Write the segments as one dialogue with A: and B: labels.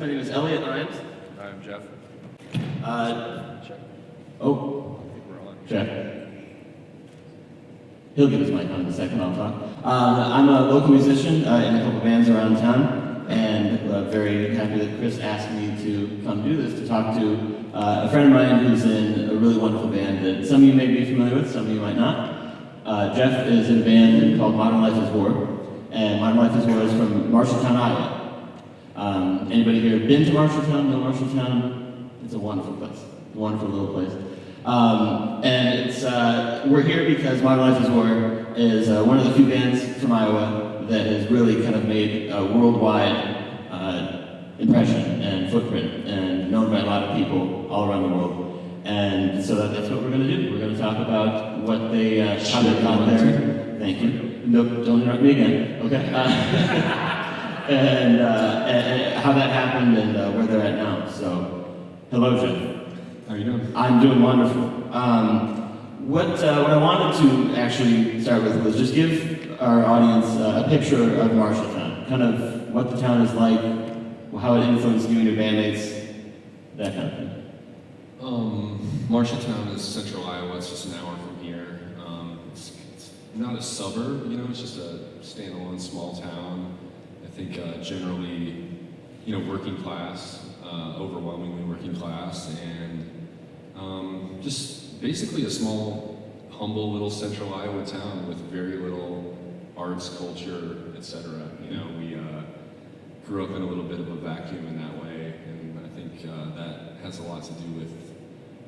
A: My name is Elliot Imes.
B: I'm Jeff.
A: Check.
B: I think we're on.
A: Jeff. He'll give his mic on in a second, I'll talk. I'm a local musician in a couple bands around town, and very happy that Chris asked me to come do this, to talk to a friend of mine who's in a really wonderful band that some of you may be familiar with, some of you might not. Jeff is in a band called Modern Life is War, and Modern Life is War is from Marshalltown, Iowa. Anybody here been to Marshalltown? Know Marshalltown? It's a wonderful place, a wonderful little place. And it's we're here because Modern Life is War is one of the few bands from Iowa that has really kind of made a worldwide impression and footprint and known by a lot of people all around the world. And so that's what we're going to do. We're going to talk about what they, how they got there. Thank you. Nope, don't interrupt me again. Okay. And how that happened and where they're at now. So, hello, Jeff.
B: How are you doing?
A: I'm doing wonderful. What I wanted to actually start with was just give our audience a picture of Marshalltown, kind of what the town is like, how it influenced you and your bandmates, that kind of thing.
B: Marshalltown is central Iowa. It's just an hour from here. It's not a suburb, you know, it's just a standalone small town. I think generally, you know, working class, overwhelmingly working class, and just basically a small, humble little central Iowa town with very little arts, culture, etc. You know, we grew up in a little bit of a vacuum in that way, and I think that has a lot to do with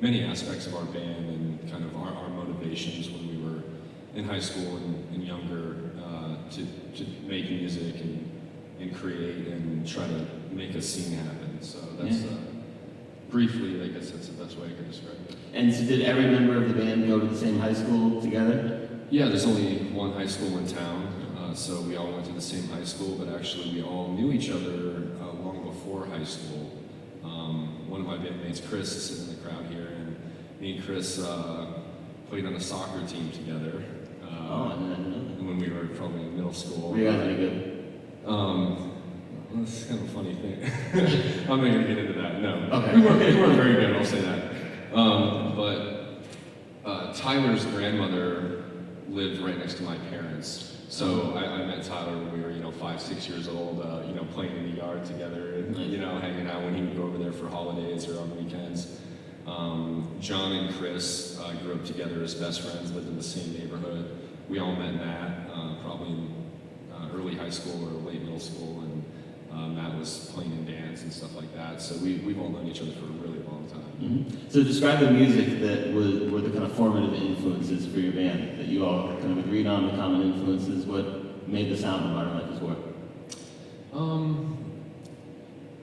B: many aspects of our band and kind of our motivations when we were in high school and younger to make music and create and try to make a scene happen. So that's briefly, I guess that's the best way I could describe it.
A: And so did every member of the band go to the same high school together?
B: Yeah, there's only one high school in town, so we all went to the same high school, but actually we all knew each other long before high school. One of my bandmates, Chris, is sitting in the crowd here, and me and Chris played on a soccer team together.
A: I didn't know that.
B: When we were probably in middle school.
A: Were you guys any good?
B: That's kind of a funny thing. I'm not going to get into that, no.
A: Okay.
B: We weren't very good, I'll say that. But Tyler's grandmother lived right next to my parents. So I met Tyler when we were, 5, 6 years old, playing in the yard together and, hanging out when he would go over there for holidays or on weekends. John and Chris grew up together as best friends, lived in the same neighborhood. We all met Matt probably in early high school or late middle school, and Matt was playing in bands and stuff like that. So we've all known each other for a really long time.
A: Mm-hmm. So describe the music that were the kind of formative influences for your band, that you all kind of agreed on, the common influences, what made the sound of Modern Life is War?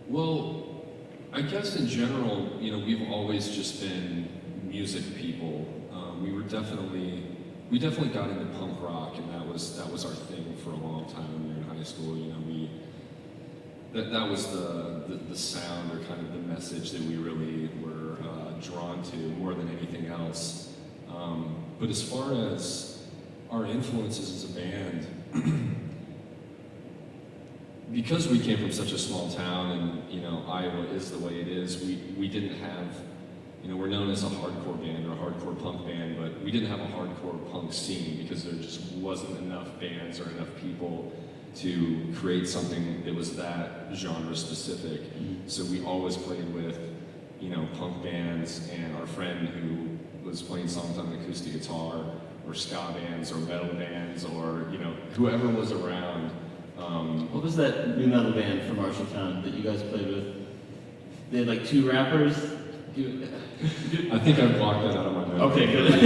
B: Well, I guess in general, we've always just been music people. We definitely got into punk rock, and that was our thing for a long time when we were in high school. That was the sound or kind of the message that we really were drawn to more than anything else. But as far as our influences as a band, because we came from such a small town and Iowa is the way it is, we didn't have, we're known as a hardcore band or a hardcore punk band, but we didn't have a hardcore punk scene because there just wasn't enough bands or enough people to create something that was that genre specific. So we always played with, punk bands, and our friend who was playing songs on an acoustic guitar, or ska bands, or metal bands, or whoever was around.
A: What was that new metal band from Marshalltown that you guys played with? They had like 2 rappers?
B: I think I blocked that out of my memory.
A: Okay, good.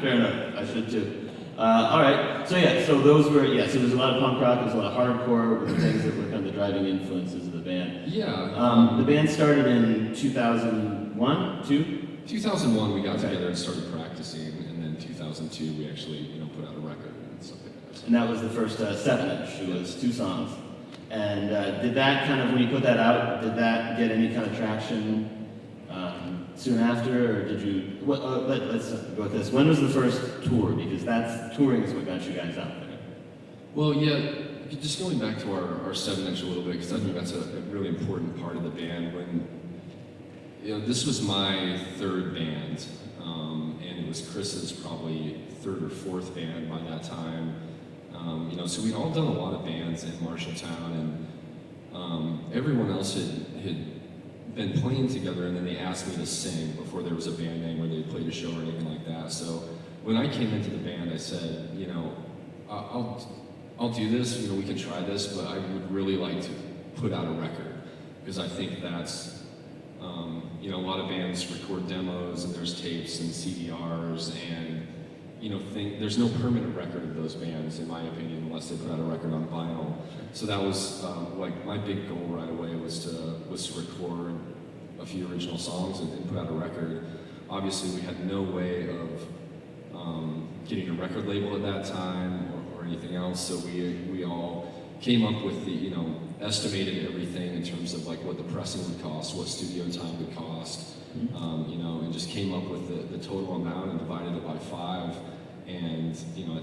A: Fair enough. I should too. All right. So those were, so there's a lot of punk rock, there's a lot of hardcore, the things that were kind of the driving influences of the band.
B: Yeah.
A: The band started in 2001,
B: 2001 we got together and started practicing, and then 2002 we actually, put out a record and stuff like that.
A: and that was the first 7-inch. It was 2 songs. And did that kind of, when you put that out, did that get any kind of traction soon after, or did you? Let's go with this. When was the first tour? Because touring is what got you guys out there.
B: Well, yeah, just going back to our 7-inch a little bit, because I think that's a really important part of the band. When, this was my third band, and it was Chris's probably third or fourth band by that time. So we'd all done a lot of bands in Marshalltown, and everyone else had been playing together, and then they asked me to sing before there was a band name where they played a show or anything like that. So when I came into the band, I said, I'll do this, we can try this, but I would really like to put out a record, because I think that's, a lot of bands record demos, and there's tapes and CDRs, and, there's no permanent record of those bands, in my opinion, unless they put out a record on vinyl. So that was, my big goal right away was to record a few original songs and put out a record. Obviously, we had no way of getting a record label at that time or anything else, so we all came up with the, estimated everything in terms of like what the pressing would cost, what studio time would cost, and just came up with the total amount and divided it by 5. And I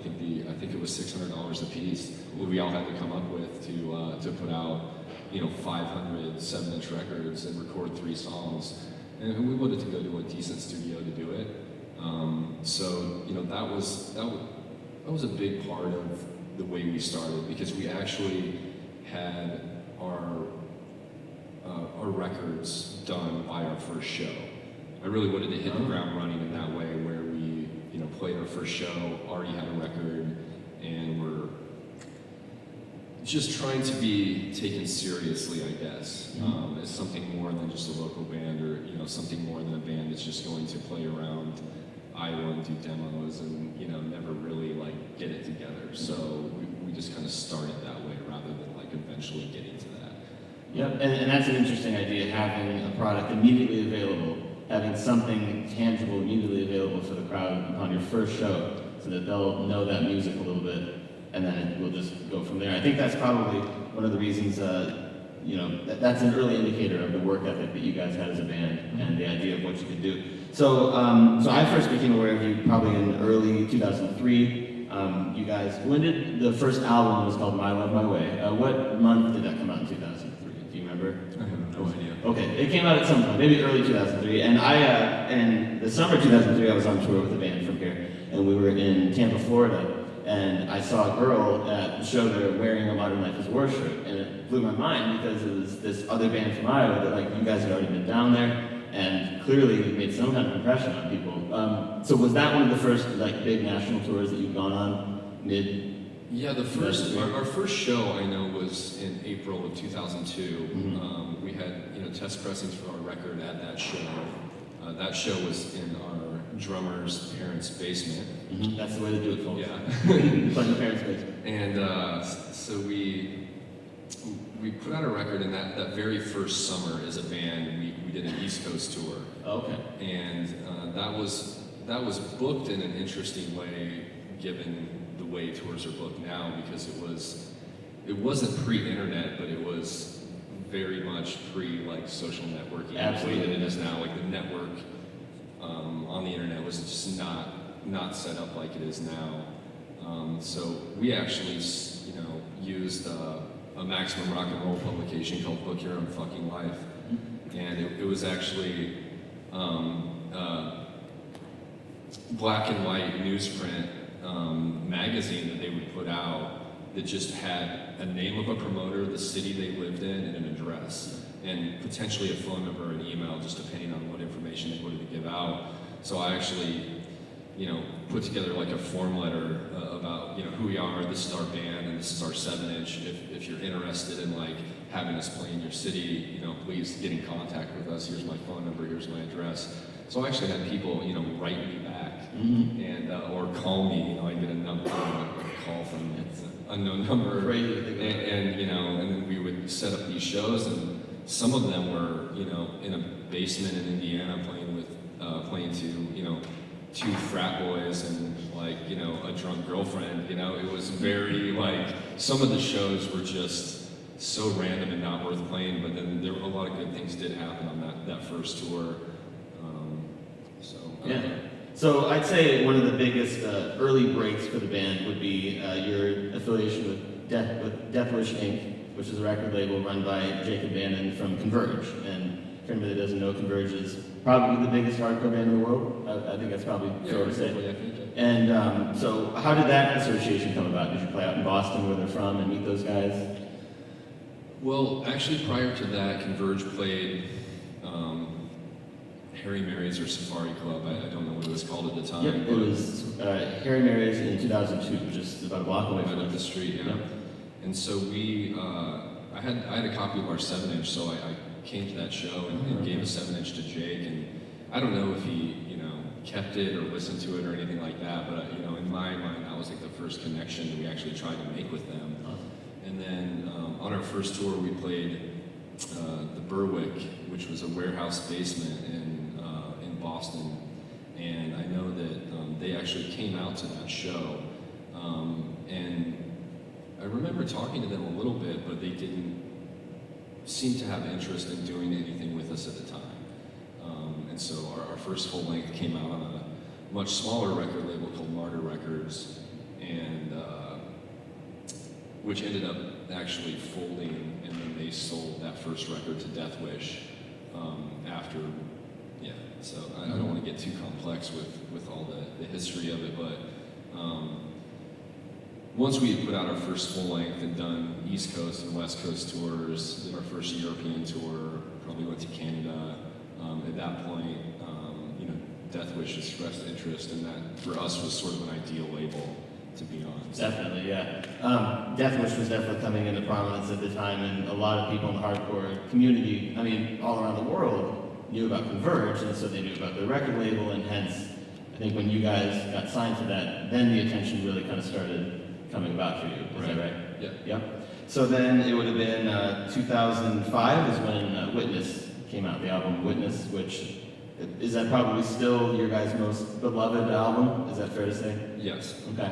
B: think it was $600 a piece that we all had to come up with to put out 500 7-inch records and record 3 songs, and we wanted to go to a decent studio to do it. So that was a big part of the way we started, because we actually had our records done by our first show. I really wanted to hit the ground running in that way, where we played our first show, already had a record, and we're just trying to be taken seriously, I guess, as something more than just a local band, or something more than a band that's just going to play around Iowa and do demos and never really like get it together. So we just kind of started that way rather than like eventually getting to that.
A: Yep, and that's an interesting idea, having a product immediately available, having something tangible immediately available for the crowd upon your first show, so that they'll know that music a little bit, and then we'll just go from there. I think that's probably one of the reasons, that's an early indicator of the work ethic that you guys had as a band, and the idea of what you could do. So I first became aware of you probably in early 2003. You guys, when did the first album, was called My Love, My Way? What month did that come out in 2003? Do you remember?
B: I have no idea.
A: Okay, it came out at some point, maybe early 2003, and in the summer 2003, I was on tour with a band from here, and we were in Tampa, Florida, and I saw a girl at the show there wearing a Modern Life is War shirt, and it blew my mind, because it was this other band from Iowa that, like, you guys had already been down there, and clearly it made some kind of impression on people. So was that one of the first, like, big national tours that you've gone on,
B: Yeah, our first show I know was in April of 2002. We had test pressings for our record at that show. That show was in our drummer's parents' basement.
A: That's the way to do it, folks.
B: Yeah,
A: Play in the parents' basement.
B: and so we put out a record, and that very first summer as a band we did an East Coast tour.
A: Okay.
B: And that was booked in an interesting way, given the way tours are booked now, because it wasn't pre-internet, but it was very much pre social networking.
A: Absolutely.
B: The way that it is now. Like the network on the internet was just not set up like it is now. So we actually used a Maximum Rock and Roll publication called Book Your Own Fucking Life, and it was actually black and white newsprint magazine that they would put out that just had a name of a promoter, the city they lived in, and an address, and potentially a phone number and email, just depending on what information they wanted to give out. So I actually, put together like a form letter about, who we are, this is our band, and this is our 7-inch. If you're interested in like having us play in your city, please get in contact with us. Here's my phone number, here's my address. So I actually had people, write me back and or call me. I get a call from an unknown number, and then we would set up these shows, and some of them were, in a basement in Indiana playing to, 2 frat boys and like, a drunk girlfriend. It was very like, some of the shows were just so random and not worth playing, but then there were a lot of good things did happen on that first tour.
A: Yeah. So I'd say one of the biggest early breaks for the band would be your affiliation with Death Wish Inc., which is a record label run by Jacob Bannon from Converge. And if anybody that doesn't know, Converge is probably the biggest hardcore band in the world. I think that's probably fair to say.
B: I think.
A: And so how did that association come about? Did you play out in Boston where they're from and meet those guys?
B: Well, actually, prior to that, Converge played Harry Mary's or Safari Club. I don't know what it was called at the time.
A: Yep, it was Harry Mary's in 2002, just about a block away
B: Right
A: from
B: up the
A: us.
B: street, yeah.
A: Yep.
B: And so I had a copy of our 7-inch, so I came to that show and gave a 7-inch to Jake, and I don't know if he, kept it or listened to it or anything like that, but in my mind, that was like the first connection that we actually tried to make with them.
A: Awesome.
B: And then on our first tour, we played the Berwick, which was a warehouse basement in Boston, and I know that they actually came out to that show, and I remember talking to them a little bit, but they didn't seem to have interest in doing anything with us at the time. And so our first full length came out on a much smaller record label called Martyr Records, and which ended up actually folding, and then they sold that first record to Death Wish after. Yeah, so I don't want to get too complex with all the history of it, but once we had put out our first full length and done East Coast and West Coast tours, did our first European tour, probably went to Canada. At that point, Death Wish expressed interest, and that for us was sort of an ideal label to be on.
A: Definitely, yeah. Death Wish was definitely coming into prominence at the time, and a lot of people in the hardcore community, I mean, all around the world, knew about Converge, and so they knew about the record label, and hence, I think when you guys got signed to that, then the attention really kind of started coming about for you. Is that right?
B: Yeah.
A: Yep. So then it would have been 2005 is when Witness came out, the album Witness, which is that probably still your guys' most beloved album? Is that fair to say?
B: Yes.
A: Okay.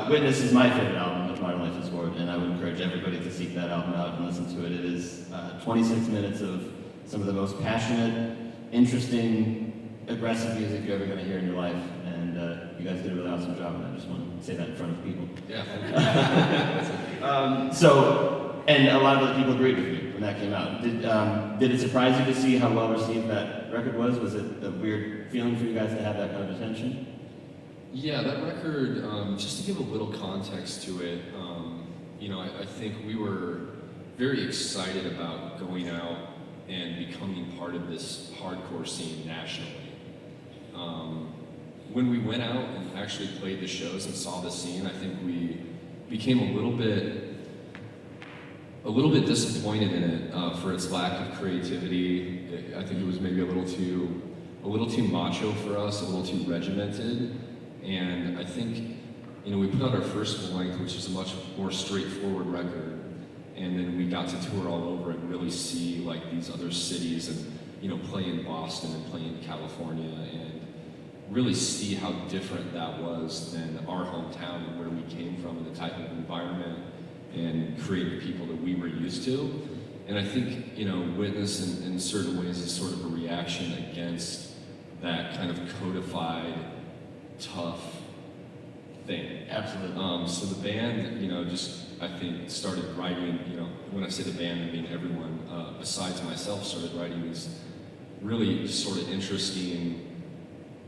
A: Witness is my favorite album of Modern Life is War, and I would encourage everybody to seek that album out and listen to it. It is 26 minutes of some of the most passionate, interesting, aggressive music you're ever going to hear in your life, and you guys did a really awesome job, and I just want to say that in front of people.
B: Yeah.
A: And a lot of other people agreed with me when that came out. Did it surprise you to see how well received that record was? Was it a weird feeling for you guys to have that kind of attention?
B: Yeah, that record, just to give a little context to it, I think we were very excited about going out and becoming part of this hardcore scene nationally. When we went out and actually played the shows and saw the scene, I think we became a little bit disappointed in it for its lack of creativity. I think it was maybe a little too macho for us, a little too regimented. And I think, we put out our first full length, which is a much more straightforward record. And then we got to tour all over and really see like these other cities and, play in Boston and play in California and really see how different that was than our hometown and where we came from and the type of environment and creative people that we were used to. And I think, Witness in certain ways is sort of a reaction against that kind of codified, tough thing.
A: Absolutely.
B: So the band, I think started writing, when I say the band, I mean everyone, besides myself, started writing these really sort of interesting,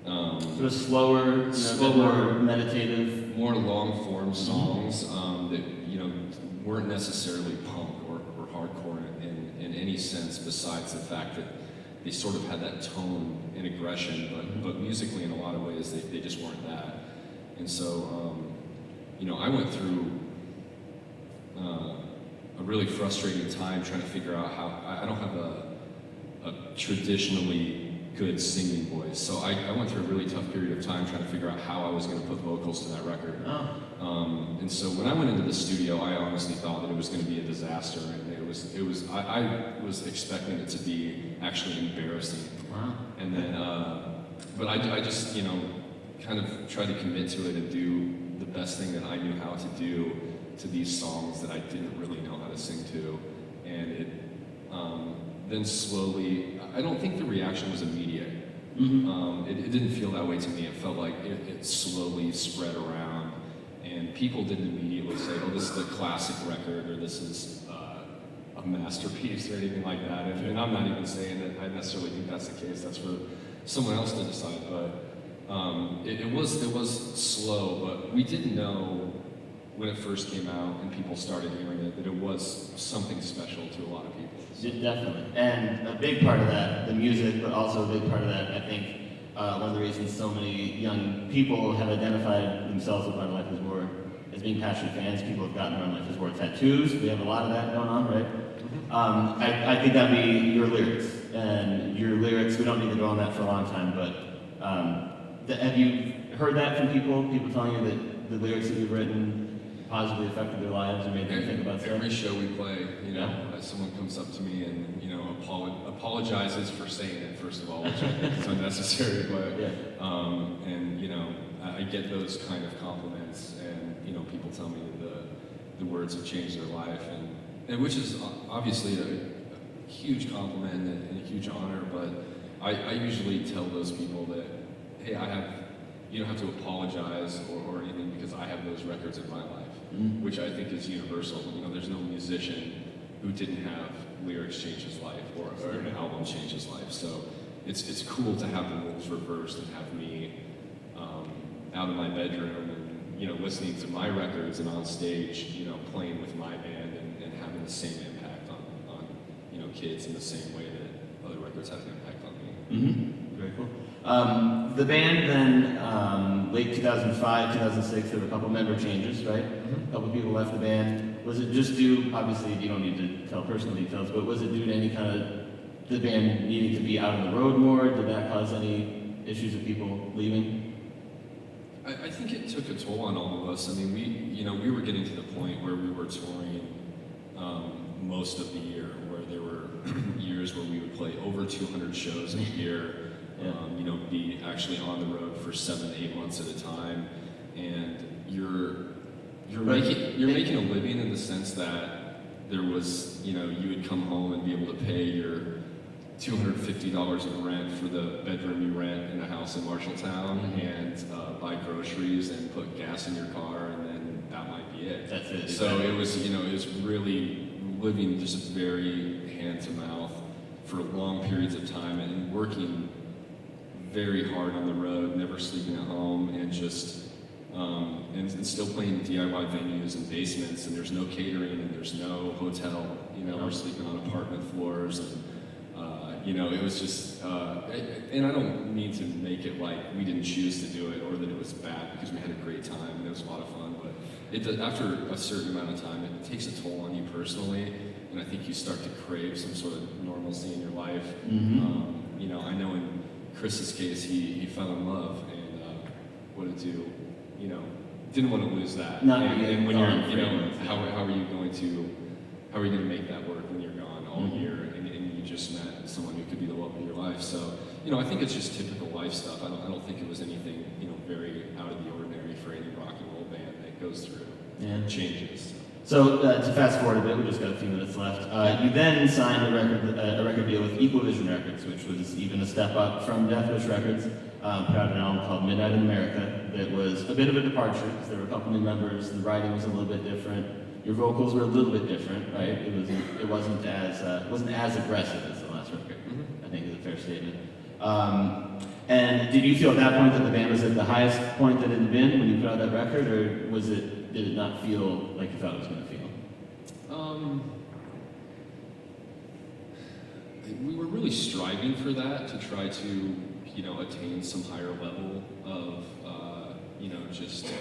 A: Sort of slower, more meditative.
B: more long-form songs that, weren't necessarily punk or hardcore in any sense besides the fact that they sort of had that tone and aggression, but musically in a lot of ways they just weren't that. And so, I went through a really frustrating time trying to figure out how, I don't have a traditionally good singing voice, so I went through a really tough period of time trying to figure out how I was going to put vocals to that record. And so when I went into the studio, I honestly thought that it was going to be a disaster, and I was expecting it to be actually embarrassing.
A: Wow.
B: And then, but I just, kind of tried to commit to it and do the best thing that I knew how to do to these songs that I didn't really know how to sing to. And it, then slowly, I don't think the reaction was immediate.
A: Mm-hmm.
B: It didn't feel that way to me. It felt like it slowly spread around. and people didn't immediately say, "Oh, this is a classic record," or "This is a masterpiece," or anything like that. And I'm not even saying that I necessarily think that's the case. That's for someone else to decide. But it was slow, but we didn't know when it first came out and people started hearing it that it was something special to a lot of people.
A: Definitely. And a big part of that, the music, but also a big part of that, I think, one of the reasons so many young people have identified themselves with Run Life is War as being passionate fans. People have gotten Run Life is War tattoos. We have a lot of that going on, right? I think that'd be your lyrics. And your lyrics, we don't need to go on that for a long time, but have you heard that from people? People telling you that the lyrics that you've written positively affected their lives and made them think about stuff?
B: Every show we play, someone comes up to me and, apologizes for saying it, first of all, which I think is unnecessary, but, I get those kind of compliments, and, people tell me the words have changed their life, and which is obviously a huge compliment and a huge honor, but I usually tell those people that, hey, you don't have to apologize or anything because I have those records in my life, which I think is universal. There's no musician who didn't have lyrics change his life or an album change his life. So it's cool to have the roles reversed and have me out in my bedroom and listening to my records and on stage, playing with my band and having the same impact on kids in the same way that other records have an impact on me.
A: Mm-hmm. Very cool. The band then, late 2005, 2006, there were a couple member changes, right? A couple people left the band. Was it just due, obviously you don't need to tell personal details, but was it due to any kind of the band needing to be out on the road more? Did that cause any issues with people leaving?
B: I think it took a toll on all of us. I mean, we were getting to the point where we were touring most of the year, where there were years where we would play over 200 shows a year. Be actually on the road for 7-8 months at a time, and you're making a living in the sense that there was you would come home and be able to pay your $250 in rent for the bedroom you rent in a house in Marshalltown, and buy groceries and put gas in your car, and then that might be it.
A: That's it.
B: So it was really living just very hand to mouth for long periods of time and working very hard on the road, never sleeping at home, and just and still playing DIY venues and basements, and there's no catering and there's no hotel. We're sleeping on apartment floors, and it was just. And I don't mean to make it like we didn't choose to do it or that it was bad, because we had a great time and it was a lot of fun. But after a certain amount of time, it takes a toll on you personally, and I think you start to crave some sort of normalcy in your life. I know in Chris's case, he fell in love and wanted to, didn't want to lose that. And when you're, how are you going to make that work when you're gone all year and you just met someone who could be the love of your life? So, I think it's just typical life stuff. I don't think it was anything, very out of the ordinary for any rock and roll band that goes through changes.
A: So to fast forward a bit, we just got a few minutes left. You then signed a record deal with Equavision Records, which was even a step up from Death Wish Records. Put out an album called Midnight in America that was a bit of a departure because there were a couple new members. The writing was a little bit different. Your vocals were a little bit different, right? It wasn't as aggressive as the last record. I think is a fair statement. And did you feel at that point that the band was at the highest point that it had been when you put out that record, or did it not feel like you thought it was going to feel?
B: We were really striving for that, to try to, attain some higher level of, just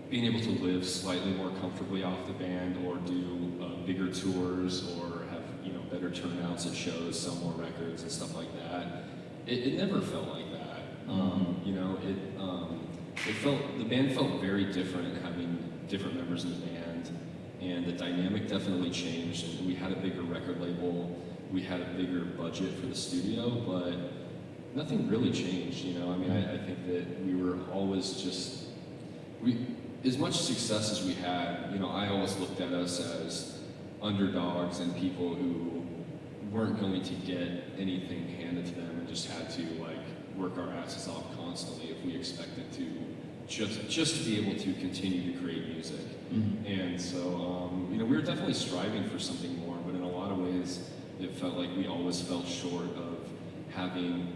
B: being able to live slightly more comfortably off the band, or do bigger tours, or have, better turnouts at shows, sell more records and stuff like that. It never felt like that. The band felt very different, having different members in the band, and the dynamic definitely changed. And we had a bigger record label, we had a bigger budget for the studio, but nothing really changed. I think that we were always as much success as we had. I always looked at us as underdogs and people who weren't going to get anything handed to them and just had to work our asses off constantly if we expected to just to be able to continue to create music.
A: Mhm.
B: And so, we were definitely striving for something more, but in a lot of ways, it felt like we always fell short of having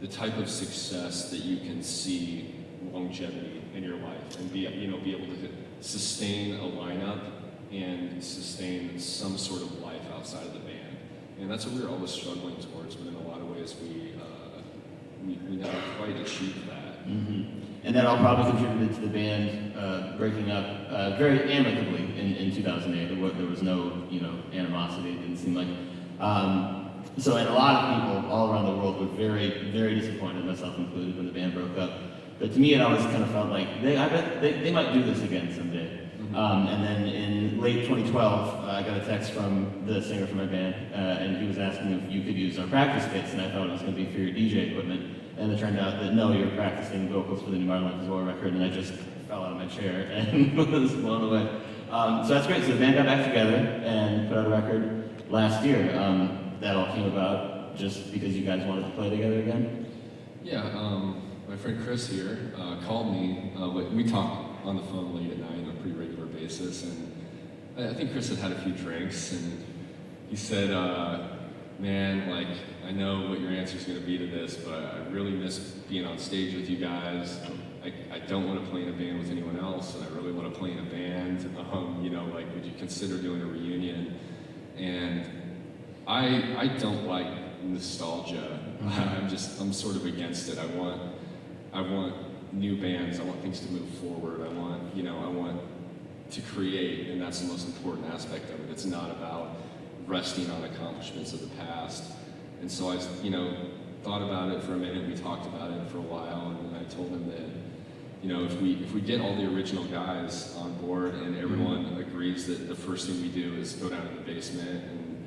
B: the type of success that you can see longevity in your life and be able to sustain a lineup and sustain some sort of life outside of the band. And that's what we were always struggling towards, but in a lot of ways we never quite achieved that.
A: Mhm. And that all probably contributed to the band breaking up very amicably in 2008. There was no, animosity. It didn't seem like. And a lot of people all around the world were very, very disappointed, myself included, when the band broke up. But to me, it always kind of felt like I bet they might do this again someday. And then in late 2012, I got a text from the singer from my band, and he was asking if you could use our practice kits, and I thought it was going to be for your DJ equipment. And it turned out that no, you're practicing vocals for the new Martin Luther King record, and I just fell out of my chair and was blown away. So that's great. So the band got back together and put out a record last year. That all came about just because you guys wanted to play together again?
B: Yeah, my friend Chris here called me. We talk on the phone late at night on a pretty regular basis, and I think Chris had a few drinks, and he said, man, like, I know what your answer is going to be to this, but I really miss being on stage with you guys. I don't want to play in a band with anyone else, and I really want to play in a band. Would you consider doing a reunion? And I don't like nostalgia. I'm sort of against it. I want new bands. I want things to move forward. I want to create, and that's the most important aspect of it. It's not about resting on accomplishments of the past. And so I, thought about it for a minute. We talked about it for a while, and I told him that, if we get all the original guys on board and everyone agrees that the first thing we do is go down to the basement and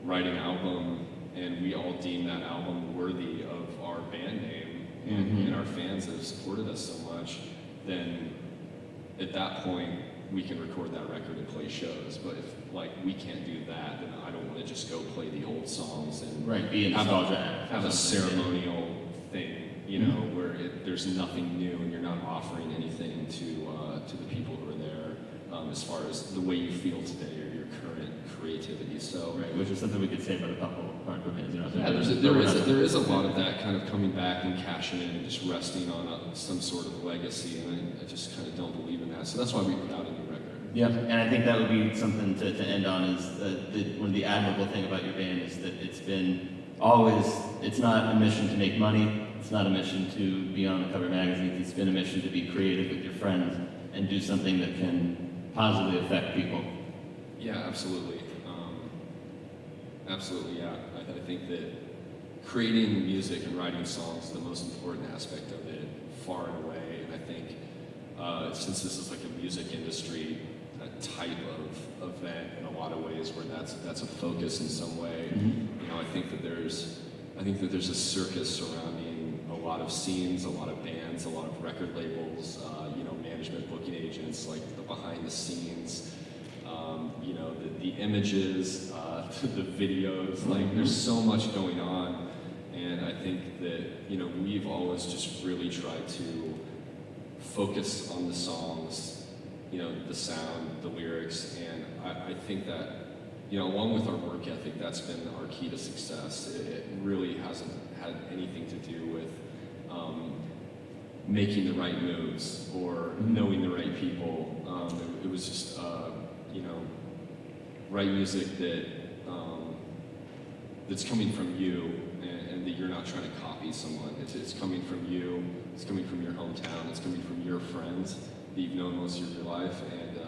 B: write an album, and we all deem that album worthy of our band name, and our fans that have supported us so much, then at that point we can record that record and play shows. But if we can't do that, then I don't want to just go play the old songs and
A: be in nostalgia.
B: Have a ceremonial thing, where there's nothing new and you're not offering anything to the people who are there, as far as the way you feel today or your current creativity. So,
A: which is something we could say about a couple hardcore bands.
B: There is a lot of that kind of coming back and cashing in and just resting on some sort of legacy, and I just kind of don't believe in that. So that's why we put out a new record.
A: Yeah, and I think that would be something to end on, is one of the admirable thing about your band is that it's been always, it's not a mission to make money, it's not a mission to be on the cover of magazines, it's been a mission to be creative with your friends and do something that can positively affect people.
B: Yeah, absolutely. Absolutely, yeah. I think that creating music and writing songs is the most important aspect of it, far and away. And I think since this is like a music industry type of event in a lot of ways, where that's a focus in some way, I think that there's a circus surrounding a lot of scenes, a lot of bands, a lot of record labels, management, booking agents, like the behind the scenes. The images, the videos, there's so much going on, and I think that, we've always just really tried to focus on the songs, the sound, the lyrics, and I think that, along with our work ethic, that's been our key to success. It really hasn't had anything to do with making the right moves or knowing the right people. It was just, write music that's coming from you, and that you're not trying to copy someone. It's coming from you, it's coming from your hometown, it's coming from your friends that you've known most of your life, and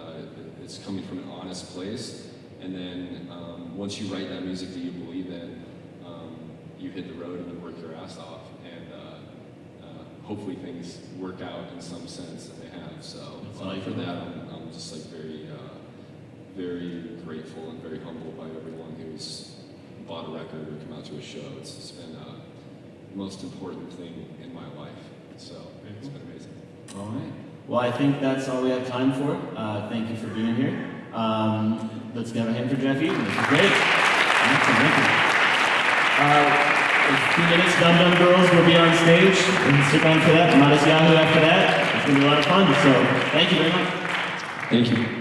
B: it's coming from an honest place. And then once you write that music that you believe in, you hit the road and you work your ass off, and hopefully things work out in some sense, and they have. So for that, I'm just very grateful and very humbled by everyone who's bought a record or come out to a show. It's been the most important thing in my life. So it's been amazing.
A: All right. Well, I think that's all we have time for. Thank you for being here. Let's give a hand for Jeff Eaton. This is great. Thank you. In a few minutes, Dum Dum Girls will be on stage, and stick on for that. Modest Yahoo after that. It's going to be a lot of fun, so thank you very much.
B: Thank you.